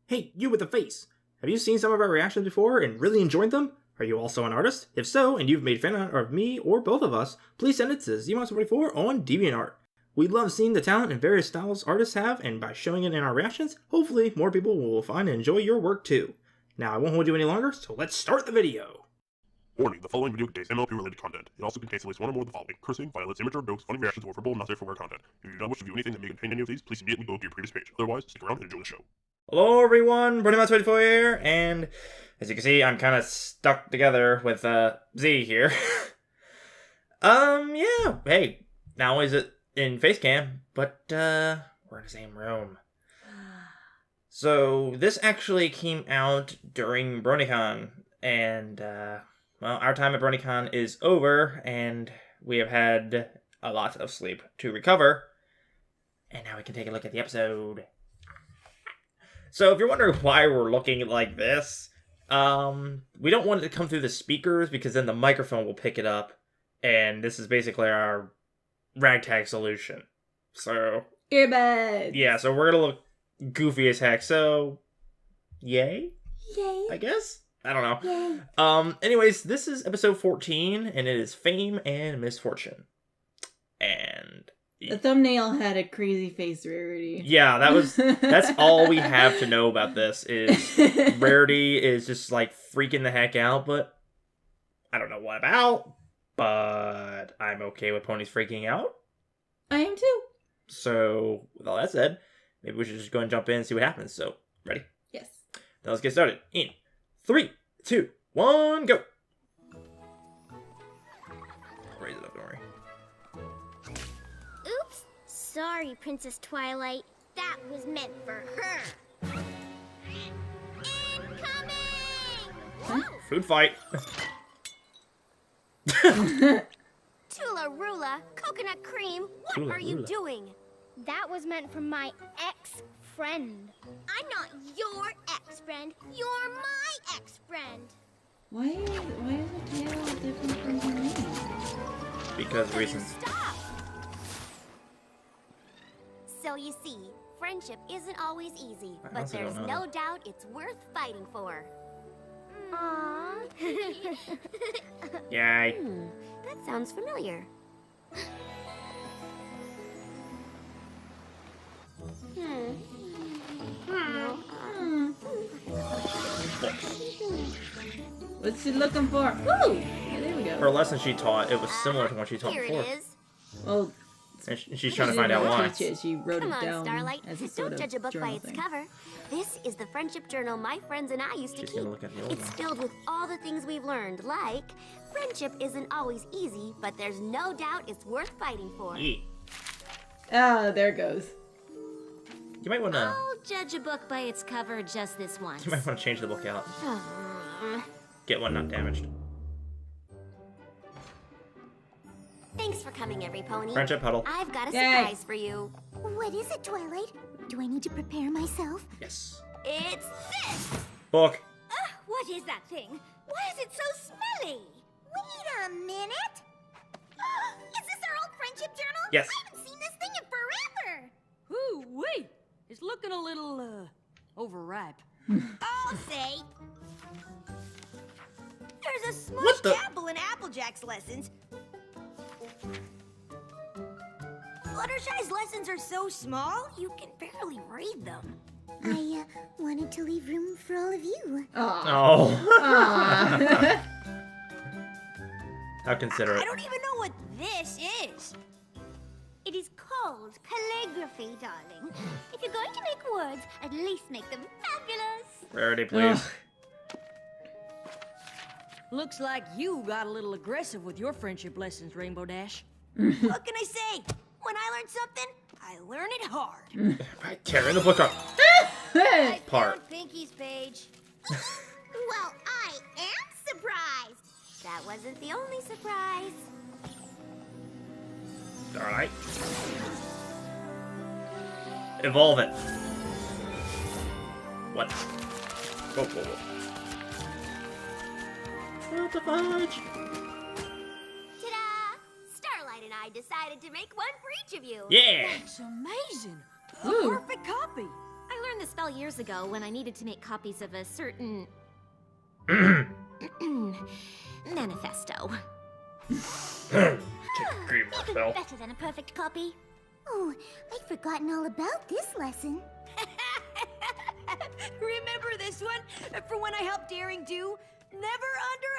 Hey, you with the face! Have you seen some of our reactions before and really enjoyed them? Are you also an artist? If so, and you've made fan art of me or both of us, please send it to ZMonster44 on DeviantArt. We love seeing the talent and various styles artists have, and by showing it in our reactions, hopefully more people will find and enjoy your work too. Now, I won't hold you any longer, so let's start the video! Warning, the following video contains MLP related content. It also contains at least one or more of the following: cursing, violence, immature jokes, funny reactions, or verbal not safe for work content. If you do not wish to view anything that may contain any of these, please immediately go to your previous page. Otherwise, stick around and enjoy the show. Hello everyone, Brony here, and as you can see, I'm kind of stuck together with Z here. Yeah, hey, not only is it in Facecam, but we're in the same room. So this actually came out during BronyCon, and well, our time at BronyCon is over, and we have had a lot of sleep to recover, and now we can take a look at the episode. So if you're wondering why we're looking like this, we don't want it to come through the speakers because then the microphone will pick it up, and this is basically our ragtag solution. So earbuds. Yeah, so we're gonna look goofy as heck. So, yay? Yay. I guess? I don't know. Yay. Anyways, this is episode 14, and it is Fame and Misfortune. And the thumbnail had a crazy face, Rarity. yeah, that's all we have to know about this is Rarity is just like freaking the heck out, but I don't know what about, but I'm okay with ponies freaking out. I am too. So, with all that said, maybe we should just go and jump in and see what happens. So, ready? Yes. Now let's get started. In 3, 2, 1, go! I'll raise it up, don't worry. Oops! Sorry, Princess Twilight. That was meant for her. Incoming! Whoa! Food fight! Tula Rula, coconut cream, what Tula are you Rula. doing? That was meant for my ex-friend. I'm not your ex-friend. You're my ex-friend. Why is the tail different from the name? Because reasons. Stop! So you see, friendship isn't always easy, I but honestly there's don't know no doubt it's worth fighting for. Aww. Yay. That sounds familiar. What's she looking for? Ooh! Yeah, there we go. Her lesson she taught, it was similar to what she taught Here before. it is. Well, And she's trying to she find out didn't why. teach it, she wrote Come it on, down Starlight. as a sort Don't of judge a book by journal its thing. cover. This is the friendship journal my friends and I used to She's keep. gonna look at the old It's one. filled with all the things we've learned, like friendship isn't always easy, but there's no doubt it's worth fighting for. Yeah. Ah, there it goes. You might want to. I'll judge a book by its cover just this once. You might want to change the book out. Get one not damaged. Thanks for coming, every pony. Friendship huddle. I've got a Yay. surprise for you. What is it, Twilight? Do I need to prepare myself? Yes. It's this! Book. What is that thing? Why is it so smelly? Wait a minute! Is this our old friendship journal? Yes. I haven't seen this thing in forever! Ooh, wait! It's looking a little, overripe. I'll say. There's a What smushed the- apple in Applejack's lessons. Fluttershy's lessons are so small, you can barely read them. I wanted to leave room for all of you. Aw. Oh. Aw. How considerate. I don't even know what this is. It is called calligraphy, darling. If you're going to make words, at least make them fabulous. Rarity, please. Looks like you got a little aggressive with your friendship lessons, Rainbow Dash. What can I say? When I learn something, I learn it hard. By tearing the book up. I Part. found Pinky's page. Well, I am surprised. That wasn't the only surprise. Alright. Evolve it. What? Whoa, whoa, whoa. What the fudge? Ta-da! Starlight and I decided to make one for each of you. Yeah! It's amazing. Ooh. A perfect copy. I learned this spell years ago when I needed to make copies of a certain manifesto. Green mark spell. Better than a perfect copy. Oh, I'd forgotten all about this lesson. Remember this one? For when I helped Daring do? Never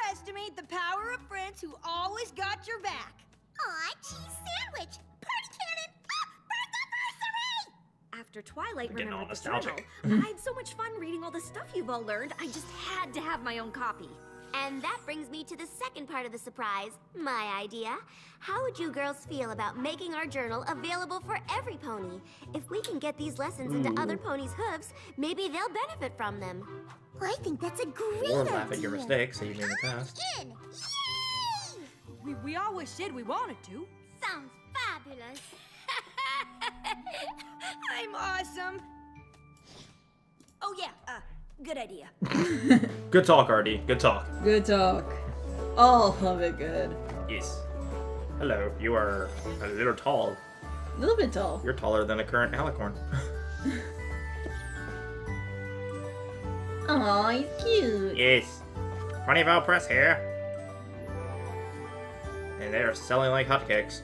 underestimate the power of friends who always got your back. Aw, cheese sandwich! Party cannon! Ah, birthday! After Twilight Getting all remembered the journal, nostalgic. I had so much fun reading all the stuff you've all learned, I just had to have my own copy. And that brings me to the second part of the surprise, my idea. How would you girls feel about making our journal available for every pony? If we can get these lessons into other ponies' hooves, maybe they'll benefit from them. I think that's a great Or laugh at your mistakes that you made in the past. In! Yay! We always said we wanted to. Sounds fabulous. I'm awesome. Oh yeah, good idea. Good talk, Artie. Good talk. Good talk. All of it good. Yes. Hello. You are a little tall. A little bit tall. You're taller than a current alicorn. Aw, he's cute. Yes. Ponyville Press here. And they are selling like hotcakes.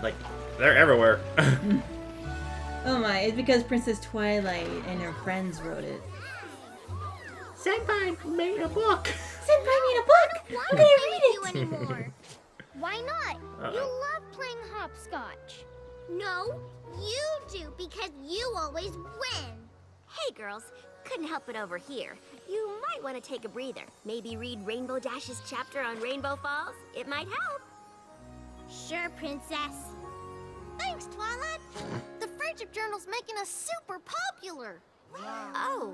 Like, they're everywhere. Oh my, it's because Princess Twilight and her friends wrote it. Senpai made a book. Senpai made a book! Why I'm gonna play read with you it! anymore? Why not? You Uh-oh. love playing hopscotch. No, you do because you always win. Hey girls, couldn't help it over here. You might want to take a breather. Maybe read Rainbow Dash's chapter on Rainbow Falls. It might help. Sure, Princess. Thanks, Twilight. The Friendship Journal's making us super popular. Oh.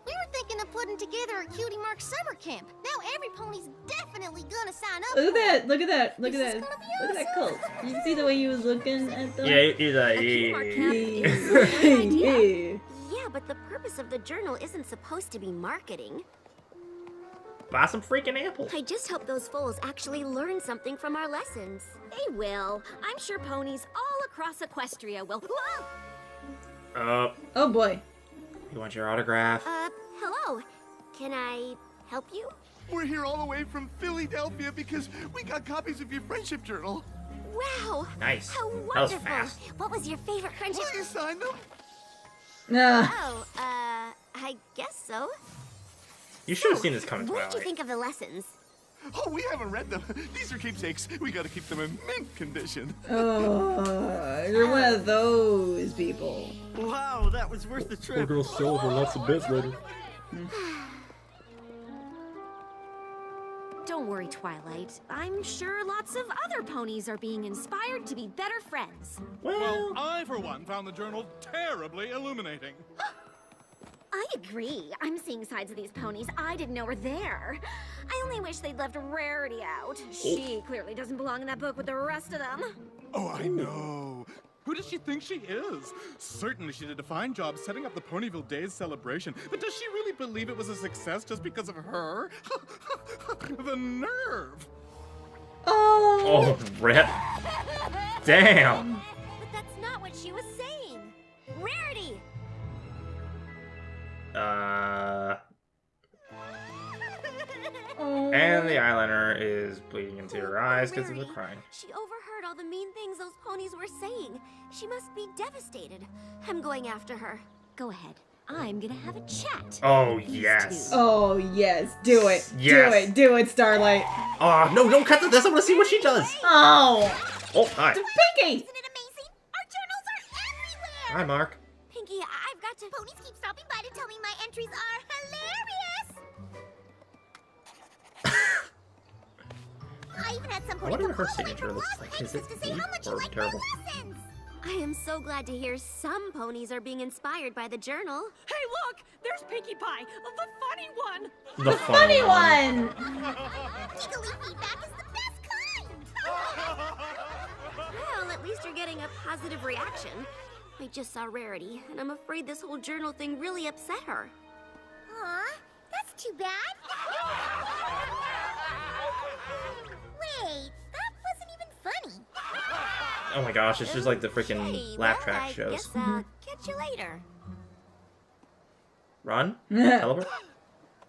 We were thinking of putting together a Cutie Mark summer camp. Now every pony's definitely gonna sign up. Look at that, look at that, look at This that. is gonna be Look at that awesome. cult. You see the way he was looking at them? Yeah, he's like, Cutie Mark camp. Yeah. Yeah, but the purpose of the journal isn't supposed to be marketing. buy some freaking apples. I just hope those foals actually learn something from our lessons. They will. I'm sure ponies all across Equestria will. Oh boy. You want your autograph? Hello. Can I help you? We're here all the way from Philadelphia because we got copies of your friendship journal. Wow. Nice. How That was wonderful. fast. What was your favorite friendship? Will you sign them? Oh, I guess so. You should have seen this coming, What did you Twilight. think of the lessons? Oh, we haven't read them. These are keepsakes. We gotta keep them in mint condition. Oh, you're one of those people. Wow, that was worth the trip. girl's sell for lots of bits later. Don't worry, Twilight. I'm sure lots of other ponies are being inspired to be better friends. Well, I, for one, found the journal terribly illuminating. I agree. I'm seeing sides of these ponies I didn't know were there. I only wish they'd left Rarity out. She clearly doesn't belong in that book with the rest of them. Oh, I know. Who does she think she is? Certainly she did a fine job setting up the Ponyville Days celebration, but does she really believe it was a success just because of her? The nerve! Oh. oh, rip. Damn. But that's not what she was saying. Rarity! And the eyeliner is bleeding into her eyes because of the Rarity. crying. She overheard all the mean things those ponies were saying. She must be devastated. I'm going after her. Go ahead. I'm gonna have a chat. Oh, with these yes. two. Oh yes, do it. Yes. Do it, Starlight. Oh, no, don't cut this. I want to see what she does. Oh. Oh, hi. Pinky. Isn't it amazing? Our journals are everywhere! Hi, Mark. Pinky, I've got to... Ponies keep stopping by to tell me my entries are hilarious! I even had some I pony wonder come what her all the way signature from looks Los like. Is Angeles it to say how neat much you or like terrible? my lessons! I am so glad to hear some ponies are being inspired by the journal. Hey, look! There's Pinkie Pie, the funny one! The Funny one. Giggly feedback is the best kind! Well, at least you're getting a positive reaction. I just saw Rarity, and I'm afraid this whole journal thing really upset her. Aw, that's too bad. Wait, that wasn't even funny. Oh my gosh, it's just like the freaking Okay, laugh well, track I shows. guess, catch you later. Run? Teleport?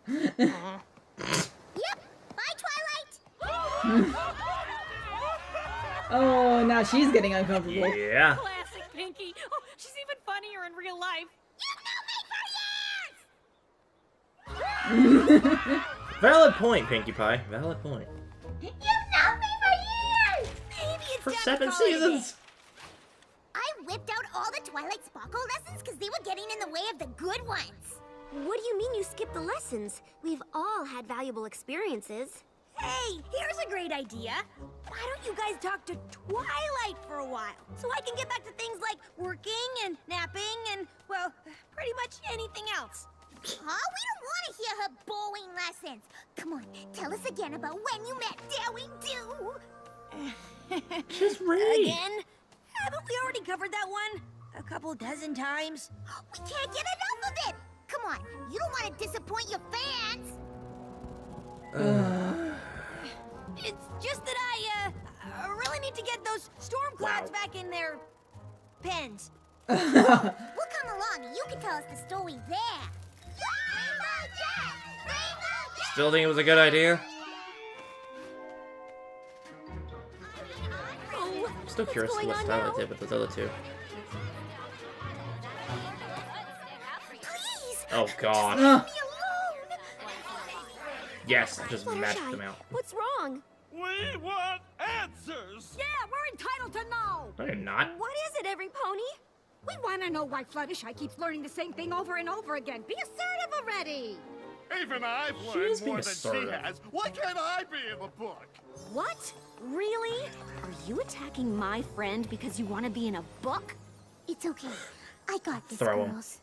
Yep. Bye, Twilight. Oh, now she's getting uncomfortable. Yeah. Classic Pinky. Oh, she's even funnier in real life. Valid point, Pinkie Pie. Valid point. You've known me for years. Maybe it's For time to 7 call it a day. seasons. I whipped out all the Twilight Sparkle lessons because they were getting in the way of the good ones. What do you mean you skipped the lessons? We've all had valuable experiences. Hey, here's a great idea. Why don't you guys talk to Twilight for a while? So I can get back to things like working and napping and, well, pretty much anything else. Huh? We don't want to hear her boring lessons. Come on, tell us again about when you met Daring Do. Just read. Again? Haven't we already covered that one? A couple dozen times? We can't get enough of it. Come on, you don't want to disappoint your fans. It's just that I really need to get those storm clouds Wow. back in their pens. We'll come along and you can tell us the story there. Still think it was a good idea? Oh, I'm still curious what's what going on Twilight now? did with those other two. Please, Oh god. leave me alone. Yes, just matched Fluttershy, them out. what's wrong? We want answers! Yeah, we're entitled to know. No, you're not. What is it, every pony? We want to know why Fluttershy keeps learning the same thing over and over again. Be assertive already! Even I've She learned is being more than she assertive. has. Why can't I be in the book? What? Really? Are you attacking my friend because you want to be in a book? It's okay. I got this, Throw 'em. girls.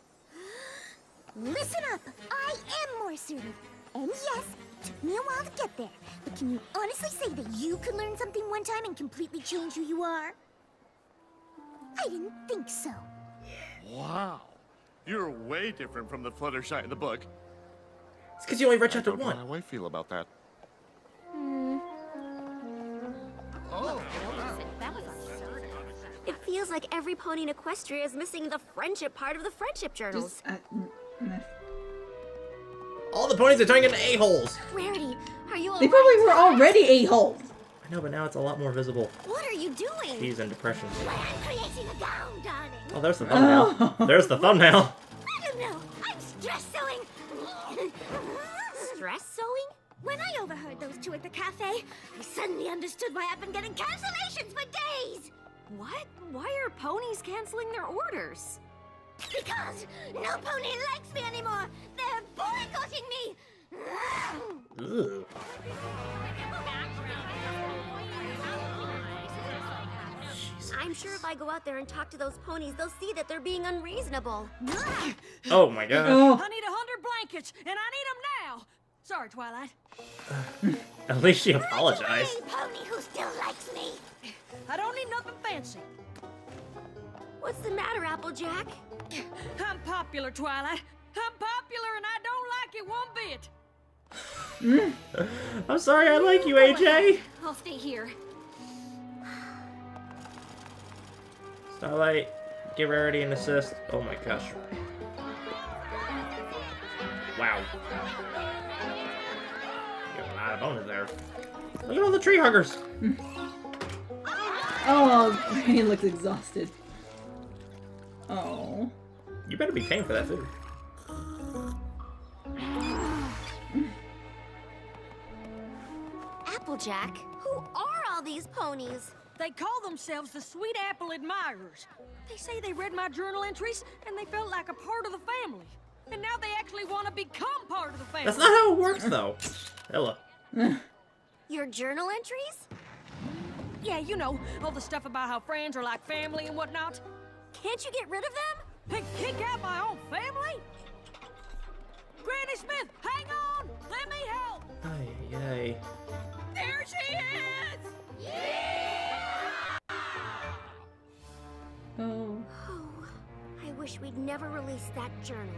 Listen up. I am more assertive. And yes, took me a while to get there. But can you honestly say that you could learn something one time and completely change who you are? I didn't think so. Wow. You're way different from the Fluttershy in the book. It's because you only read I chapter don't know how 1. I feel about that. It feels like every pony in Equestria is missing the friendship part of the friendship journals. Just, All the ponies are turning into a-holes. Rarity, are you they alright? probably were already a-holes. I know, but now it's a lot more visible. What are you doing? She's in depression. Why, I'm creating a gown, darling. Oh, there's the thumbnail. Oh. There's the thumbnail. I don't know. I'm stress sewing. Stress sewing? When I overheard those two at the cafe, I suddenly understood why I've been getting cancellations for days! What? Why are ponies canceling their orders? Because no pony likes me anymore. They're boycotting me. Ugh. I'm sure if I go out there and talk to those ponies, they'll see that they're being unreasonable. Oh my god. Oh, I need 100 blankets, and I need them now. Sorry, Twilight. At least she apologized. Hey, pony who still likes me. I don't need nothing fancy. What's the matter, Applejack? I'm popular, Twilight. I'm popular, and I don't like it one bit. I'm sorry, I like you, AJ. I'll stay here. Starlight, give Rarity an assist. Oh my gosh. Wow. You got a lot of bonus there. Look at all the tree huggers. oh, he looks exhausted. Oh. You better be paying for that food. Applejack? Who are all these ponies? They call themselves the Sweet Apple Admirers. They say they read my journal entries, and they felt like a part of the family. And now they actually want to become part of the family. That's not how it works, though. Ella. Your journal entries? Yeah, you know, all the stuff about how friends are like family and whatnot. Can't you get rid of them? And kick out my own family? Granny Smith, hang on! Let me help! Ay, ay. There she is! Oh. Oh, I wish we'd never released that journal.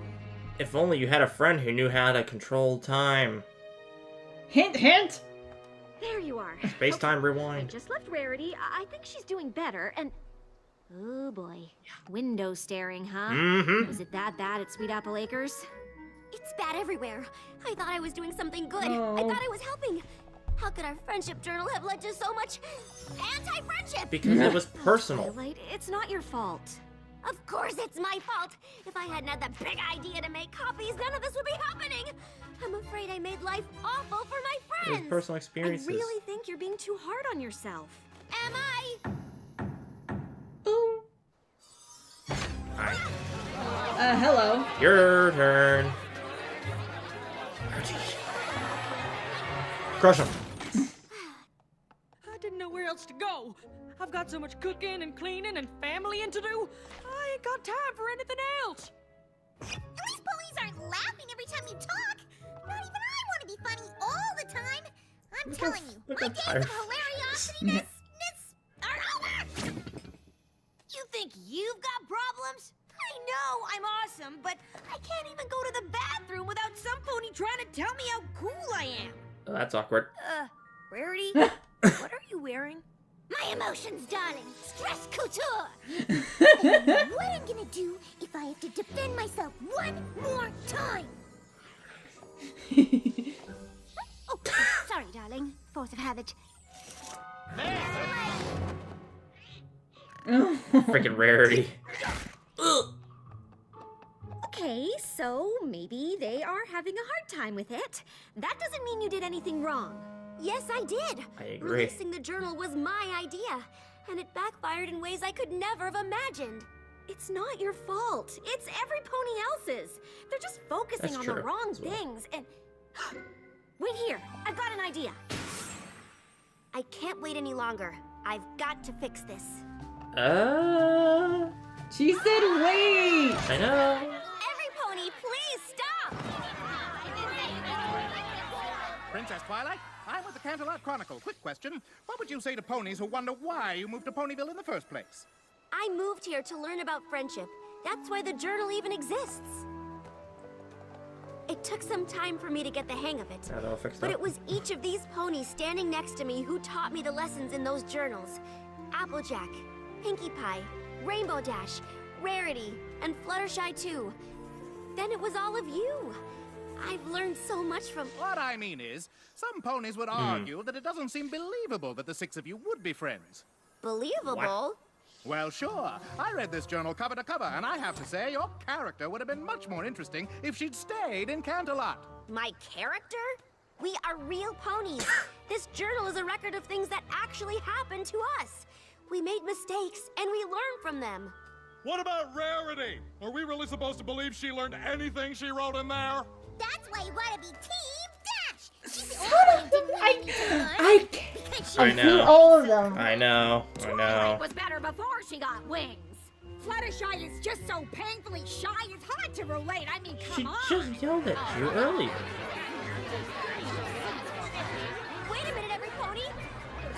If only you had a friend who knew how to control time. Hint, hint! There you are. Space-time I rewind. just left Rarity. I think she's doing better, and... Oh boy. Window staring, huh? Mm-hmm. Was it that bad at Sweet Apple Acres? It's bad everywhere. I thought I was doing something good. Oh. I thought I was helping. How could our friendship journal have led to so much anti-friendship? Because it was personal. Twilight, it's not your fault. Of course it's my fault. If I hadn't had the big idea to make copies, none of this would be happening. I'm afraid I made life awful for my It was friends. personal I experiences. really think you're being too hard on yourself. Am I? Ooh. Alright. Hello. Your turn. Crush him. I didn't know where else to go. I've got so much cooking and cleaning and family to do. I ain't got time for anything else. At least ponies aren't laughing every time you talk. Not even I want to be funny all the time. I'm telling you, my days of hilariousness are over. You think you've got problems? I know I'm awesome, but I can't even go to the bathroom without some pony trying to tell me how cool I am. Oh, that's awkward. Rarity, what are you wearing? My emotions, darling. Stress couture. What I'm gonna do if I have to defend myself one more time? Oh, sorry, darling. Force of habit. Freaking Rarity. Okay, so maybe they are having a hard time with it. That doesn't mean you did anything wrong. Yes, I did. I agree. Releasing the journal was my idea, and it backfired in ways I could never have imagined. It's not your fault. It's every pony else's. They're just focusing That's on true the wrong as well. things and... Wait here. I've got an idea. I can't wait any longer. I've got to fix this. She said wait. I know. Every pony, please stop! Princess Twilight, I'm with the Canterlot Chronicle. Quick question. What would you say to ponies who wonder why you moved to Ponyville in the first place? I moved here to learn about friendship. That's why the journal even exists. It took some time for me to get the hang of it. That'll fix But that. it was each of these ponies standing next to me who taught me the lessons in those journals. Applejack, Pinkie Pie, Rainbow Dash, Rarity, and Fluttershy too. Then it was all of you. I've learned so much from... What I mean is, some ponies would argue that it doesn't seem believable that the six of you would be friends. Believable? What? Well, sure. I read this journal cover to cover, and I have to say, your character would have been much more interesting if she'd stayed in Canterlot. My character? We are real ponies. This journal is a record of things that actually happened to us. We made mistakes, and we learned from them. What about Rarity? Are we really supposed to believe she learned anything she wrote in there? That's why you want to be Team Dash. She's the only one who didn't need me to learn. Because she I know. All of them. I know. Twilight was better before she got wings. Fluttershy is just so painfully shy, it's hard to relate. I mean, She come on. just yelled at you earlier. Wait a minute, every pony.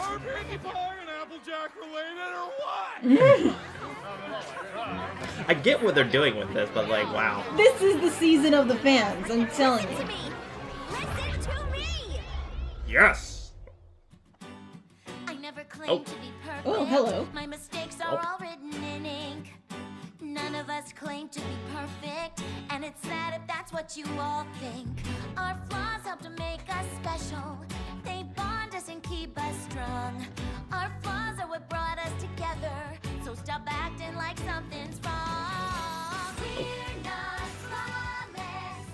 Are Pinkie Pie and Applejack related or what? I get what they're doing with this, but like, wow. This is the season of the fans, I'm telling Listen to you. me. Listen to me. Yes. I never claimed Oh. to be perfect. Oh, hello. My mistakes are all written in ink. None of us claim to be perfect, and it's sad if that's what you all think. Our flaws help to make us special. They bond us and keep us strong. Our flaws are what brought us together. So stop acting like something's wrong. We're not flawless.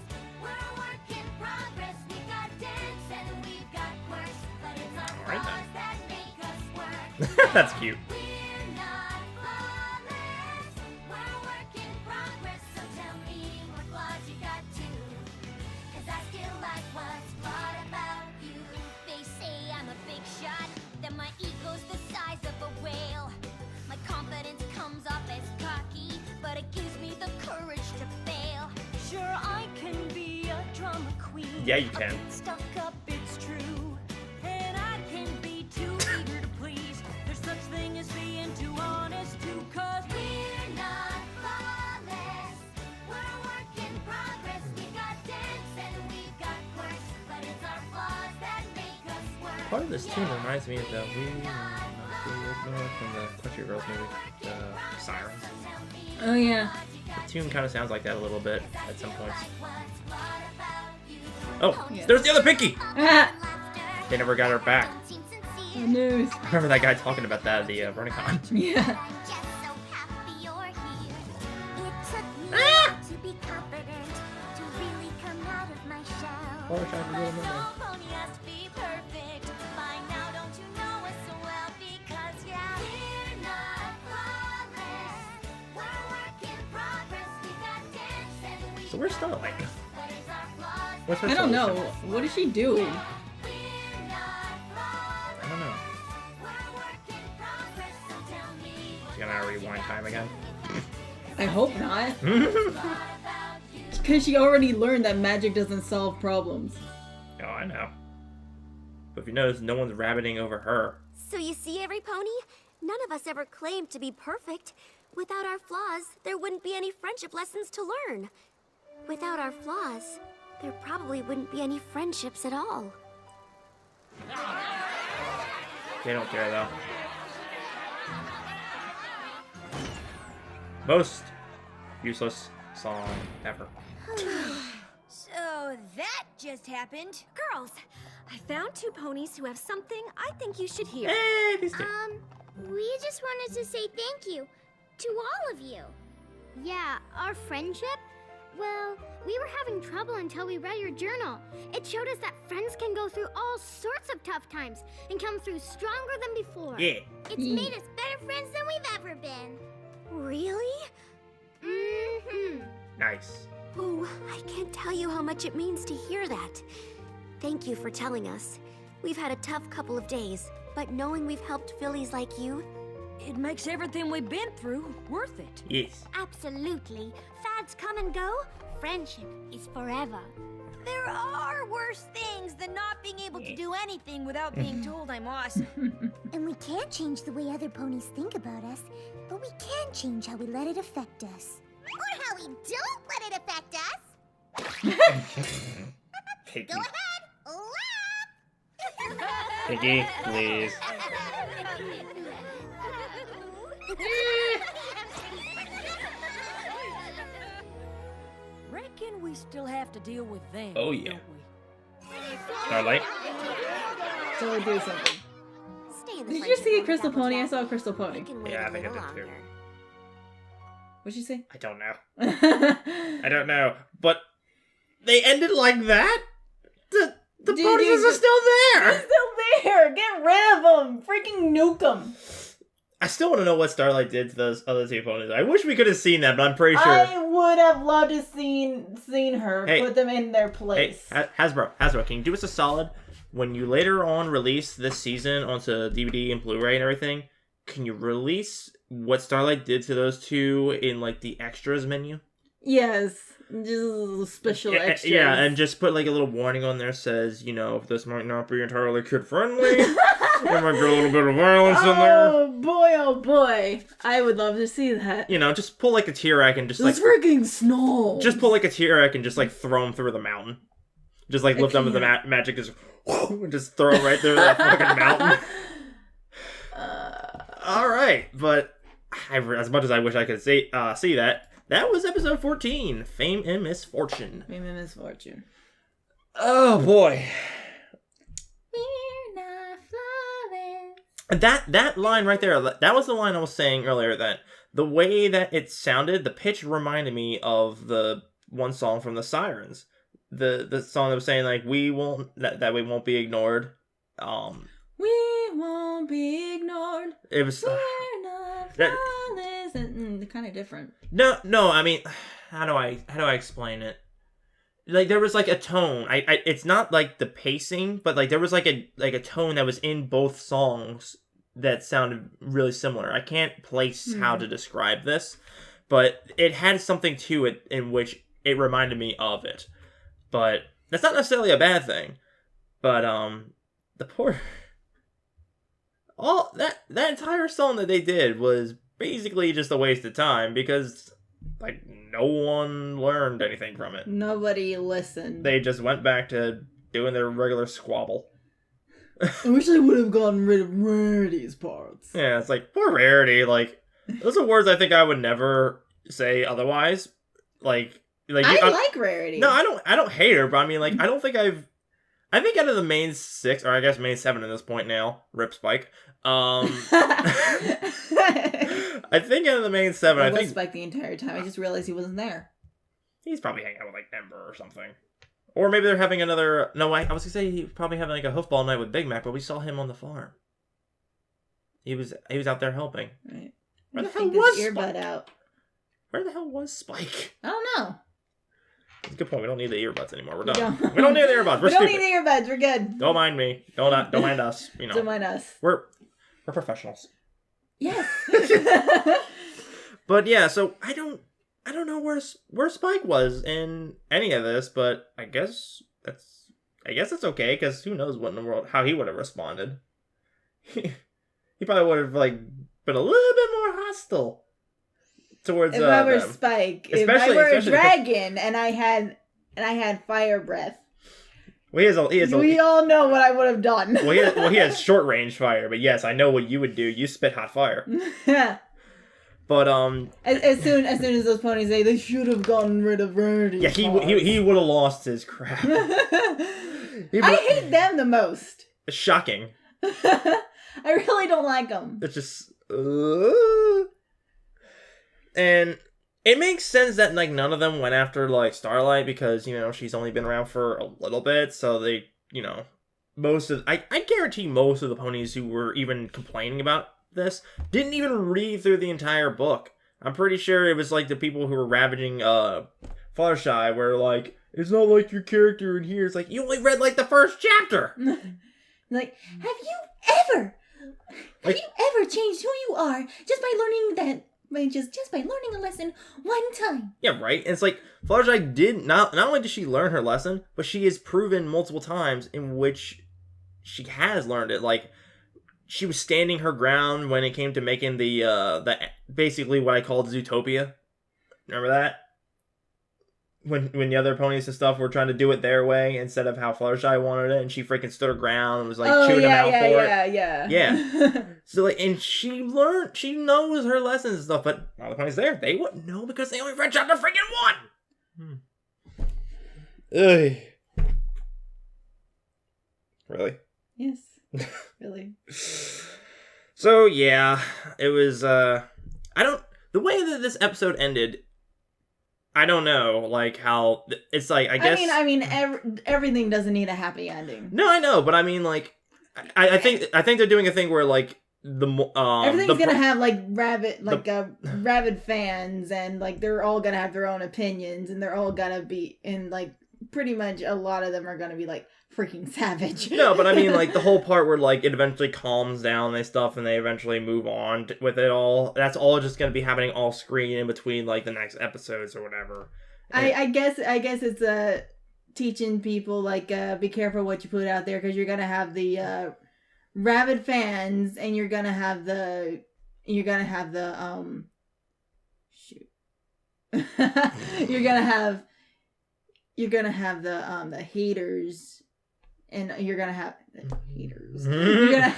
We're a work in progress. We got dents and we've got quirks, but it's our Right flaws then. that make us work. That's cute. We're not flawless. We're a work in progress. So tell me what flaws you got too. 'Cause I still like what's flawed about you. They say I'm a big shot, that my ego's the size of a whale. My confidence comes off as cocky, but it gives me the courage to fail. Sure, I can be a drama queen. Yeah, you A can. bit stuck up, it's true. And I can be too eager to please. There's such thing as being too honest too, 'cause we're not flawless. We're a work in progress. We got dents and we've got quirks, but it's our flaws that make us work. Part of this tune reminds me of the We Will Not Be Ignored from the Country Girls movie, the Sirens. Oh yeah. The tune kind of sounds like that a little bit at some points. Oh, Yeah. there's the other Pinky! Ah! They never got her back. Oh, news. I remember that guy talking about that at the BronyCon. Yeah. Oh, I tried to do it in there. So where's Starlight? What's her I don't know. solution? What is she doing? I don't know. She's gonna rewind time again? I hope not. Because she already learned that magic doesn't solve problems. Oh, I know. But if you notice, no one's rabbiting over her. So you see, every pony? None of us ever claimed to be perfect. Without our flaws, there wouldn't be any friendship lessons to learn. Without our flaws, there probably wouldn't be any friendships at all. They don't care, though. Most useless song ever. So that just happened. Girls, I found 2 ponies who have something I think you should hear. Hey, these two. We just wanted to say thank you to all of you. Yeah, our friendship? Well, we were having trouble until we read your journal. It showed us that friends can go through all sorts of tough times and come through stronger than before. Yeah. It's made us better friends than we've ever been. Really? Mm-hmm. Nice. Oh, I can't tell you how much it means to hear that. Thank you for telling us. We've had a tough couple of days, but knowing we've helped fillies like you, It makes everything we've been through worth it. Yes. Absolutely. Fads come and go. Friendship is forever. There are worse things than not being able to do anything without being told I'm awesome. And we can't change the way other ponies think about us, but we can change how we let it affect us. or how we don't let it affect us. Piggy. Go ahead, laugh. Piggy, please. Reckon we still have to deal with them. Oh, yeah. Don't we? Starlight. So we do something. Stay in the Did you friendship see a mode, Crystal Double Pony? I Jack. saw a Crystal Pony. We can wait Yeah, I a think I little did too. longer. What'd she say? I don't know. I don't know. But they ended like that? The Dude, ponies are still They're there! still there! Get rid of them! Freaking nuke them! I still want to know what Starlight did to those other two ponies. I wish we could have seen that, but I'm pretty sure. I would have loved to seen her Hey. put them in their Hey, place. Hasbro, can you do us a solid? When you later on release this season onto DVD and Blu-ray and everything, can you release what Starlight did to those two in like the extras menu? Yes, just special extras. Yeah, and just put like a little warning on there says, you know, this might not be entirely kid-friendly. There might be a little bit of violence in there. Oh boy. I would love to see that. You know, just pull like a T-Rex and just like... freaking snow! Just pull like a T-Rex and just like throw him through the mountain. Just like lift up with the magic, just throw him right through that fucking mountain. Alright, but as much as I wish I could see that was episode 14, Fame and Misfortune. Fame and Misfortune. Oh boy. We're not flawless. That line right there, that was the line I was saying earlier, that the way that it sounded, the pitch reminded me of the one song from the Sirens. The song that was saying like we won't be ignored. We won't be ignored. It was We're not flawless. And kind of different. No, I mean, how do I explain it? Like there was like a tone. It's not like the pacing, but like there was like a tone that was in both songs that sounded really similar. I can't place how to describe this, but it had something to it in which it reminded me of it. But that's not necessarily a bad thing. But the poor that entire song that they did was basically just a waste of time because like no one learned anything from it. Nobody listened. They just went back to doing their regular squabble. I wish I would have gotten rid of Rarity's parts. Yeah, it's like, poor Rarity. Like, those are words I think I would never say otherwise. Like I like Rarity. No, I don't hate her, but I mean, like, I don't think I think out of the main 6, or I guess main 7 at this point now, rip Spike. I think out of the main 7, I think Spike the entire time. I just realized he wasn't there. He's probably hanging out with like Ember or something, or maybe they're having another. No, I was gonna say he's probably having like a hoofball night with Big Mac, but we saw him on the farm. He was out there helping. Right. Where the hell was earbud Spike? out? Where the hell was Spike? I don't know. That's a good point. We don't need the earbuds anymore. We're done. We don't need the earbuds. We don't need the earbuds. We're good. Don't mind me. Don't mind us. You know. Don't mind us. We're professionals. Yes. But yeah, so I don't know where Spike was in any of this, but I guess that's okay, because who knows what in the world, how he would have responded. He probably would have like been a little bit more hostile towards if I were them. Spike, if I were a dragon and I had fire breath. Well, we all know what I would have done. He has short range fire, but yes, I know what you would do. You spit hot fire. Yeah. But as soon as those ponies say they should have gotten rid of Rarity. Yeah, he would have lost his crap. I hate them the most. It's shocking. I really don't like them. It's just and it makes sense that like none of them went after like Starlight, because you know she's only been around for a little bit, so they, you know, I guarantee most of the ponies who were even complaining about this didn't even read through the entire book. I'm pretty sure it was like the people who were ravaging Fluttershy were like, it's not like your character in here. It's like, you only read like the first chapter. Like, have you ever changed who you are just by learning that? Just by learning a lesson one time. Yeah, right? And it's like, Fluttershy did not only did she learn her lesson, but she has proven multiple times in which she has learned it. Like, she was standing her ground when it came to making the basically what I called Zootopia. Remember that? When the other ponies and stuff were trying to do it their way instead of how Fluttershy wanted it, and she freaking stood her ground and was like chewing them out for it. Yeah. So like, and she knows her lessons and stuff, but all the ponies there, they wouldn't know because they only read chapter freaking 1. Ugh. Really? Yes. Really. So yeah, it was the way that this episode ended, I don't know, like how it's like, I guess. I mean, everything doesn't need a happy ending. No, I know, but I mean, like, I think they're doing a thing where like everything's gonna have like rabid fans, and like they're all gonna have their own opinions, and they're all gonna be in like pretty much a lot of them are gonna be like freaking savage. No, but I mean, like, the whole part where, like, it eventually calms down and stuff, and they eventually move on with it all, that's all just gonna be happening off screen in between, like, the next episodes or whatever. I guess it's teaching people, like, be careful what you put out there, because you're gonna have the rabid fans, and you're gonna have the you're gonna have the haters. And you're gonna have the haters. You're gonna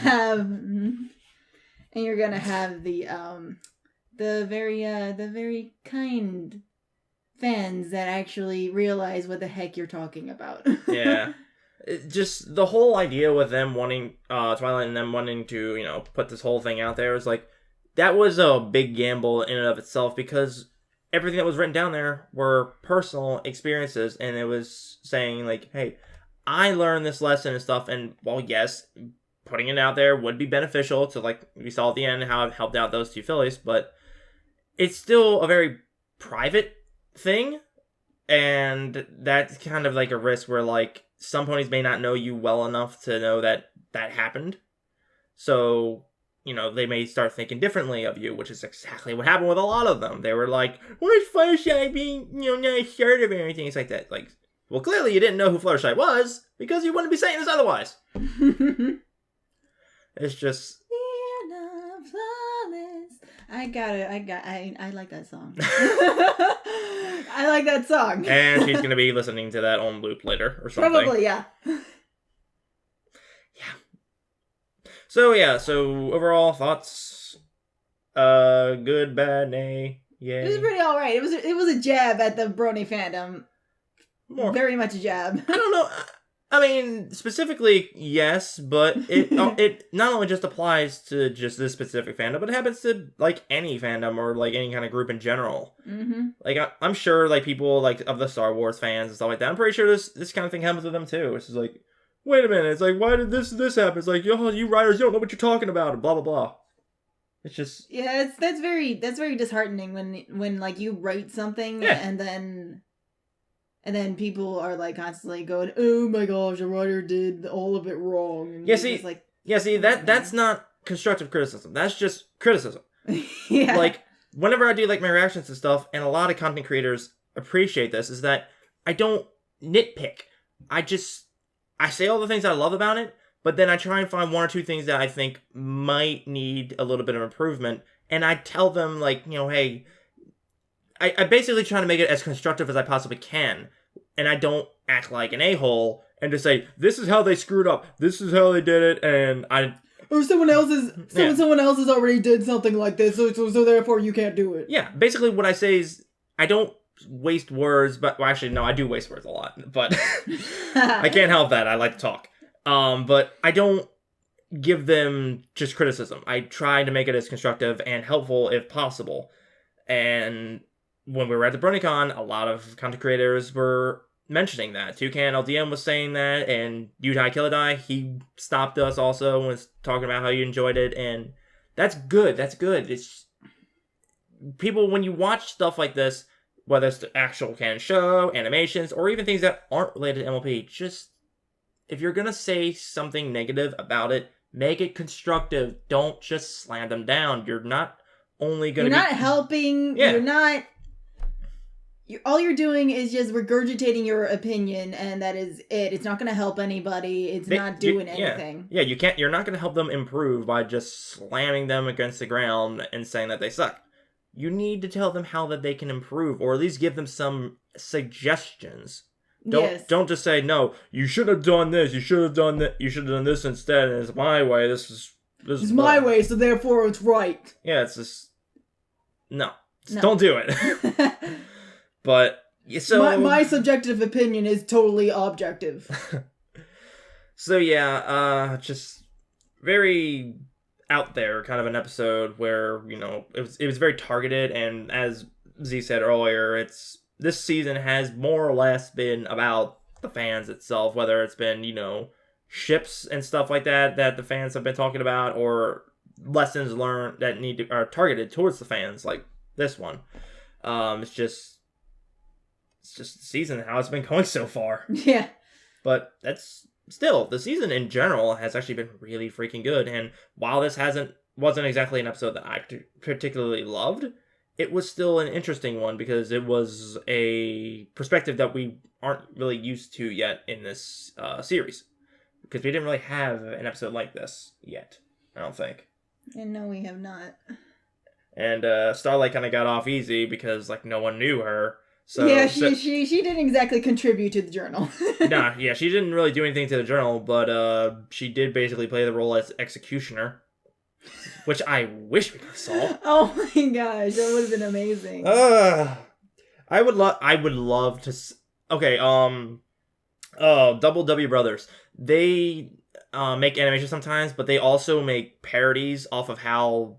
have the very kind fans that actually realize what the heck you're talking about. Yeah, just the whole idea with them wanting Twilight and them wanting to, you know, put this whole thing out there is like, that was a big gamble in and of itself, because everything that was written down there were personal experiences, and it was saying like, hey, I learned this lesson and stuff, and while yes, putting it out there would be beneficial to, like we saw at the end, how it helped out those two fillies, but it's still a very private thing, and that's kind of like a risk where, like, some ponies may not know you well enough to know that happened, so, you know, they may start thinking differently of you, which is exactly what happened with a lot of them. They were like, where's Fluttershy being, you know, not assertive or anything? It's like that, like, well, clearly you didn't know who Fluttershy was, because you wouldn't be saying this otherwise. It's just... I like that song. I like that song. And she's going to be listening to that on loop later, or something. Probably, yeah. Yeah. So yeah, so overall thoughts, good, bad, nay, yay. It was pretty alright. It was a jab at the Brony fandom. Very much a jab. I don't know. I mean, specifically, yes, but it not only just applies to just this specific fandom, but it happens to, like, any fandom or, like, any kind of group in general. Mm-hmm. Like, I'm sure, like, people, like, of the Star Wars fans and stuff like that, I'm pretty sure this kind of thing happens to them, too. It's just like, wait a minute, it's like, why did this happen? It's like, yo, you writers, you don't know what you're talking about, and blah, blah, blah. It's just... Yeah, that's very disheartening when like, you write something, and then people are, like, constantly going, oh my gosh, the writer did all of it wrong. And that's not constructive criticism. That's just criticism. Yeah. Like, whenever I do, like, my reactions and stuff, and a lot of content creators appreciate this, is that I don't nitpick. I say all the things I love about it, but then I try and find one or two things that I think might need a little bit of improvement, and I tell them, like, you know, hey... I basically try to make it as constructive as I possibly can, and I don't act like an a-hole and just say, this is how they screwed up, this is how they did it, and or someone else has already did something like this, so therefore you can't do it. Yeah, basically what I say is, I don't waste words, well, actually, no, I do waste words a lot, but I can't help that, I like to talk. But I don't give them just criticism. I try to make it as constructive and helpful if possible, and... when we were at the BronyCon, a lot of content creators were mentioning that. Toucan LDM was saying that, and Utai Killadai, he stopped us also and was talking about how he enjoyed it, and that's good. That's good. It's people, when you watch stuff like this, whether it's the actual canon show, animations, or even things that aren't related to MLP, just, if you're gonna say something negative about it, make it constructive. Don't just slam them down. You're not only gonna You're not helping. Yeah. You're not... all you're doing is just regurgitating your opinion, and that is it. It's not going to help anybody. It's not doing anything. Yeah, you're not going to help them improve by just slamming them against the ground and saying that they suck. You need to tell them how that they can improve, or at least give them some suggestions. Don't just say, no, you should have done this, you should have done that, you should have done this instead, and it's my way, this is my way, so therefore it's right. Yeah, it's just... No. Don't do it. But, so... My subjective opinion is totally objective. So, yeah, just very out there kind of an episode where, you know, it was very targeted, and as Z said earlier, this season has more or less been about the fans itself, whether it's been, you know, ships and stuff like that the fans have been talking about, or lessons learned that are targeted towards the fans, like this one. It's just the season, how it's been going so far. Yeah. But that's still, the season in general has actually been really freaking good. And while this wasn't exactly an episode that I particularly loved, it was still an interesting one because it was a perspective that we aren't really used to yet in this series. Because we didn't really have an episode like this yet, I don't think. And no, we have not. And Starlight kind of got off easy because, like, no one knew her. So, yeah, she didn't exactly contribute to the journal. Nah, yeah, she didn't really do anything to the journal, but she did basically play the role as executioner, which I wish we could have saw. Oh my gosh, that would have been amazing. I would love to. Okay, Double W Brothers. They make animations sometimes, but they also make parodies off of how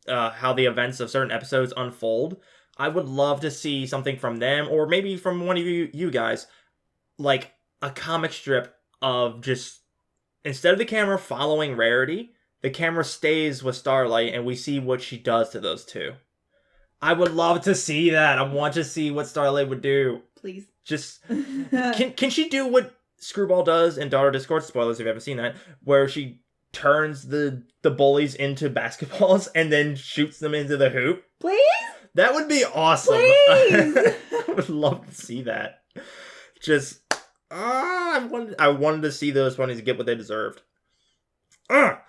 the events of certain episodes unfold. I would love to see something from them, or maybe from one of you guys, like a comic strip of just, instead of the camera following Rarity, the camera stays with Starlight and we see what she does to those two. I would love to see that. I want to see what Starlight would do. Please. Just, can she do what Screwball does in Daughter Discord? Spoilers if you haven't seen that, where she turns the bullies into basketballs and then shoots them into the hoop? Please? That would be awesome. Please! I would love to see that. Just, I wanted to see those ponies get what they deserved. But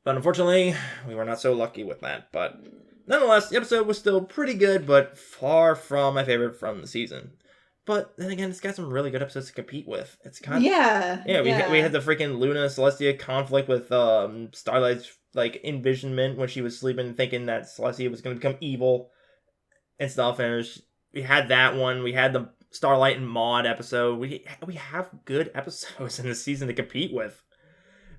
unfortunately, we were not so lucky with that. But nonetheless, the episode was still pretty good, but far from my favorite from the season. But then again, it's got some really good episodes to compete with. It's kind of... Yeah. We had the freaking Luna Celestia conflict with Starlight's like envisionment when she was sleeping, thinking that Celestia was going to become evil and stuff. And we had that one. We had the Starlight and Maud episode. We have good episodes in the season to compete with.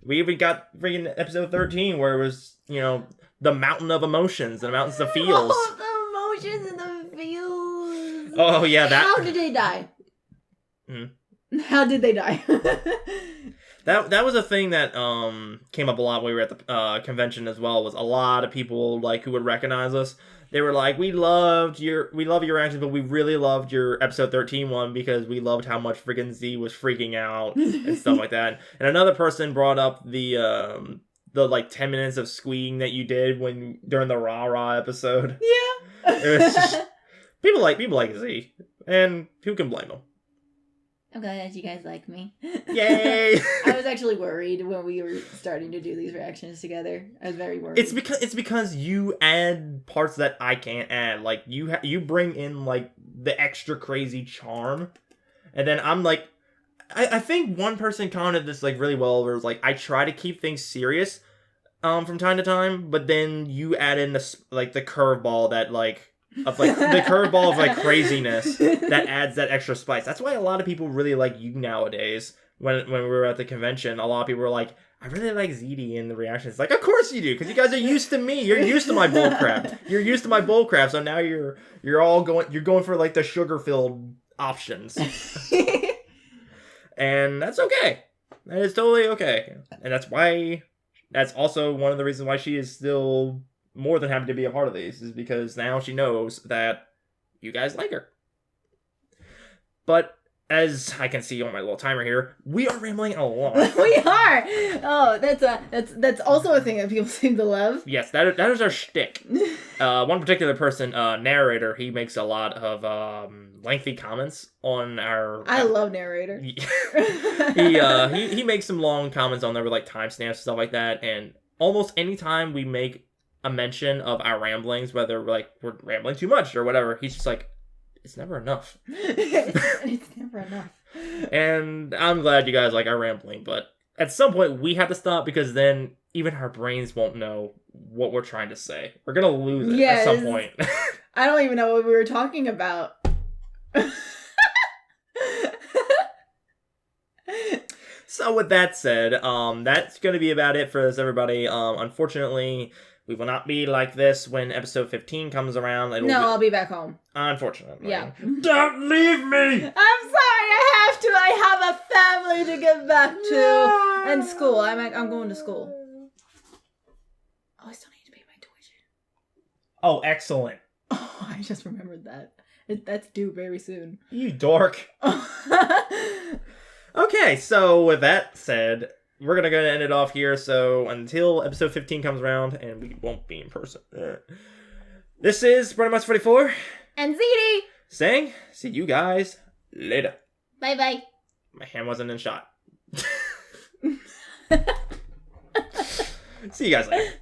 We even got freaking episode 13 where it was, you know, the mountain of emotions, the mountains of feels. Oh, the emotions and the feels. Oh yeah, that. How did they die? How did they die? That was a thing that came up a lot when we were at the convention as well. Was a lot of people like who would recognize us. They were like, we love your reactions, but we really loved your episode 13 one because we loved how much freaking Z was freaking out and stuff like that. And another person brought up the like 10 minutes of squeeing that you did during the Rah Rah episode. Yeah. It was just, people like Z, and who can blame them? I'm glad that you guys like me. Yay! I was actually worried when we were starting to do these reactions together. I was very worried. It's because you add parts that I can't add. Like you bring in like the extra crazy charm, and then I'm like, I think one person commented this like really well. Where it was like, I try to keep things serious, from time to time, but then you add in the curveball that like. Of like the curveball of like craziness that adds that extra spice. That's why a lot of people really like you nowadays. When we were at the convention, a lot of people were like, "I really like ZD in the reactions." It's like, of course you do, because you guys are used to me. You're used to my bullcrap. You're used to my bullcrap. So now you're going for like the sugar filled options, and that's okay. That is totally okay, and that's also one of the reasons why she is still more than happy to be a part of these, is because now she knows that you guys like her. But as I can see on my little timer here, we are rambling a lot. We are. Oh, that's also a thing that people seem to love. Yes, that is our shtick. One particular person, narrator, he makes a lot of lengthy comments on our. I love narrator. He makes some long comments on there with like timestamps and stuff like that, and almost any time we make a mention of our ramblings, whether we're rambling too much or whatever, he's just like, it's never enough. It's never enough. And I'm glad you guys like our rambling, but at some point we have to stop, because then even our brains won't know what we're trying to say. We're gonna lose it at some point. I don't even know what we were talking about. So with that said, that's gonna be about it for this, everybody. Unfortunately, we will not be like this when episode 15 comes around. I'll be back home. Unfortunately. Yeah. Don't leave me! I'm sorry, I have to. I have a family to get back to. No. And school. I'm going to school. Oh, I still need to pay my tuition. Oh, excellent. Oh, I just remembered that. That's due very soon. You dork. Okay, so with that said, we're gonna go and end it off here. So until episode 15 comes around, and we won't be in person. This is Brony Monster 44 and ZD saying, see you guys later. Bye bye. My hand wasn't in shot. See you guys later.